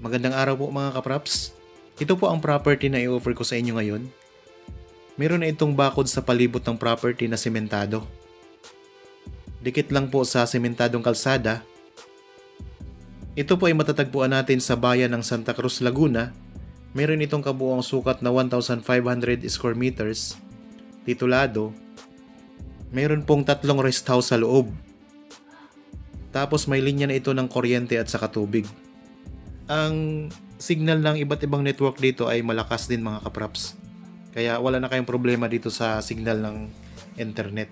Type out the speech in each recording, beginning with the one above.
Magandang araw po mga kapraps. Ito po ang property na i-offer ko sa inyo ngayon. Meron na itong bakod sa palibot ng property na sementado. Dikit lang po sa sementadong kalsada. Ito po ay matatagpuan natin sa bayan ng Santa Cruz, Laguna. Meron itong kabuuang sukat na 1,500 square meters. Titulado. Meron pong 3 rest house sa loob. Tapos may linya na ito ng kuryente at saka tubig. Ang signal ng iba't ibang network dito ay malakas din mga kapraps. Kaya wala na kayong problema dito sa signal ng internet.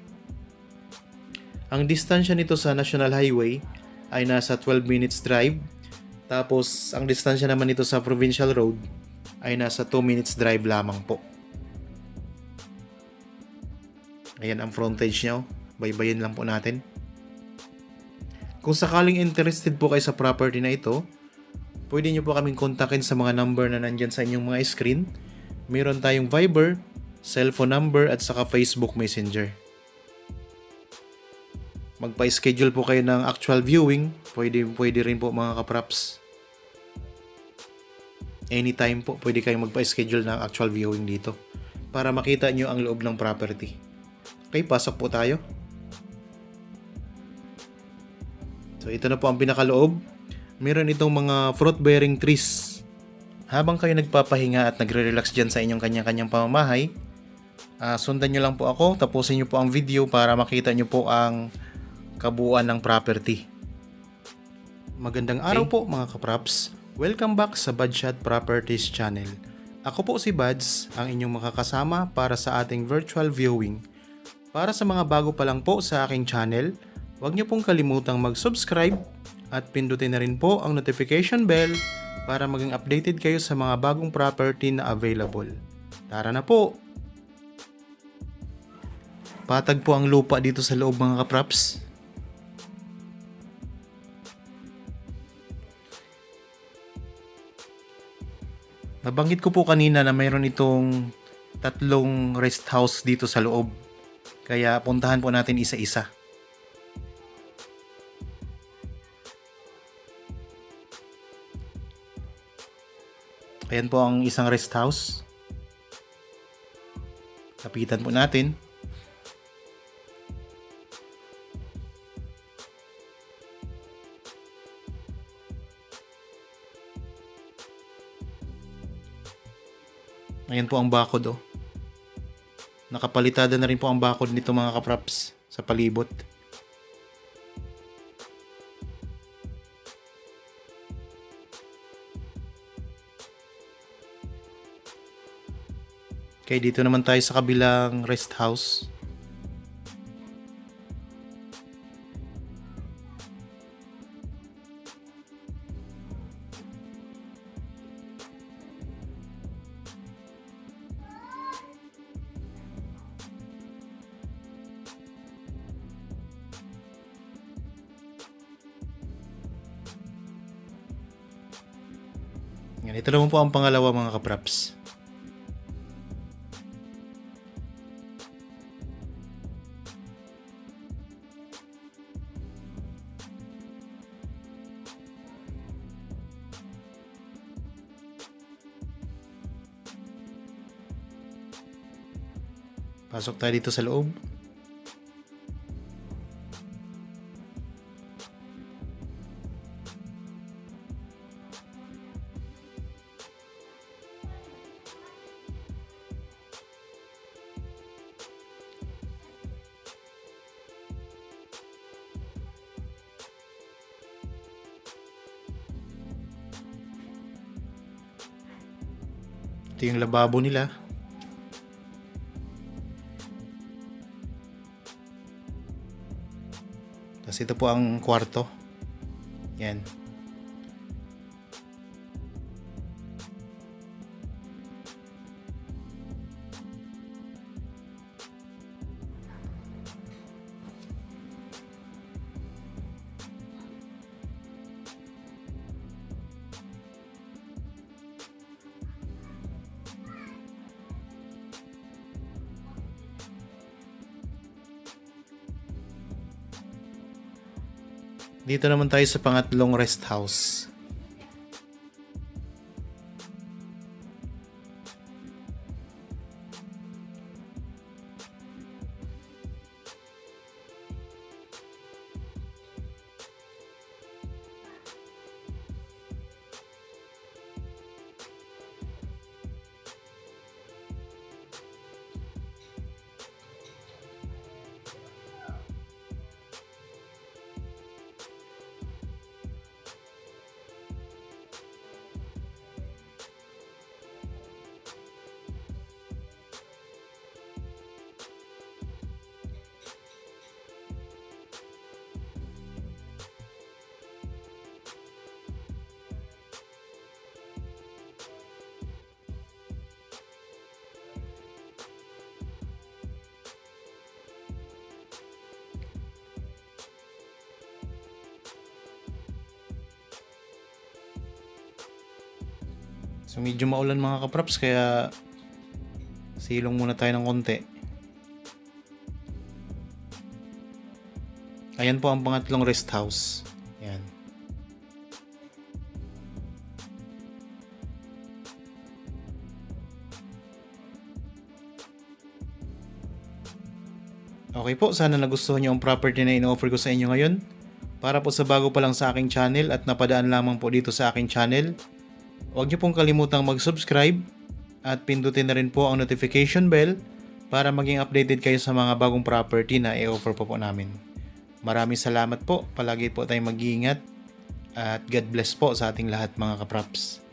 Ang distansya nito sa National Highway ay nasa 12 minutes drive. Tapos ang distansya naman nito sa Provincial Road ay nasa 2 minutes drive lamang po. Ayan ang frontage niya. Baybayin lang po natin. Kung sakaling interested po kayo sa property na ito, pwede nyo po kaming kontakin sa mga number na nandyan sa inyong mga screen. Meron tayong Viber, cellphone number at saka Facebook Messenger. Magpa-schedule po kayo ng actual viewing. Pwede rin po mga kapraps. Anytime po pwede kayong magpa-schedule ng actual viewing dito para makita nyo ang loob ng property. Okay, pasok po tayo. So ito na po ang pinakaloob. Meron itong mga fruit-bearing trees. Habang kayo nagpapahinga at nagre-relax dyan sa inyong kanya-kanyang pamamahay, sundan nyo lang po ako, tapusin nyo po ang video para makita nyo po ang kabuuan ng property. Magandang araw po mga kapraps. Welcome back sa Badshot Properties channel. Ako po si Bads, ang inyong makakasama para sa ating virtual viewing. Para sa mga bago pa lang po sa aking channel, huwag nyo pong kalimutang mag-subscribe at pindutin na rin po ang notification bell para maging updated kayo sa mga bagong property na available. Tara na po! Patag po ang lupa dito sa loob mga kapraps. Nabanggit ko po kanina na mayroon itong 3 rest house dito sa loob. Kaya puntahan po natin isa-isa. Ayan po ang isang rest house. Kapitan po natin. Ayan po ang bakod oh. Nakapalitada na rin po ang bakod nito mga kapraps sa palibot. Okay, dito naman tayo sa kabilang rest house. Yan, ito naman po ang pangalawa mga kapraps. Pasok tayo dito sa loob. Ito yung lababo nila. Tapos ito po ang kwarto. Yan. Dito naman tayo sa pangatlong rest house. So medyo maulan mga kaprops, kaya silong muna tayo ng konti. Ayan po ang pangatlong rest house. Ayan. Okay po, sana nagustuhan nyo ang property na in-offer ko sa inyo ngayon. Para po sa bago pa lang sa aking channel at napadaan lamang po dito sa aking channel, huwag nyo pong kalimutang mag-subscribe at pindutin na rin po ang notification bell para maging updated kayo sa mga bagong property na i-offer po namin. Maraming salamat po, palagi po tayong mag-iingat at God bless po sa ating lahat mga kaprops.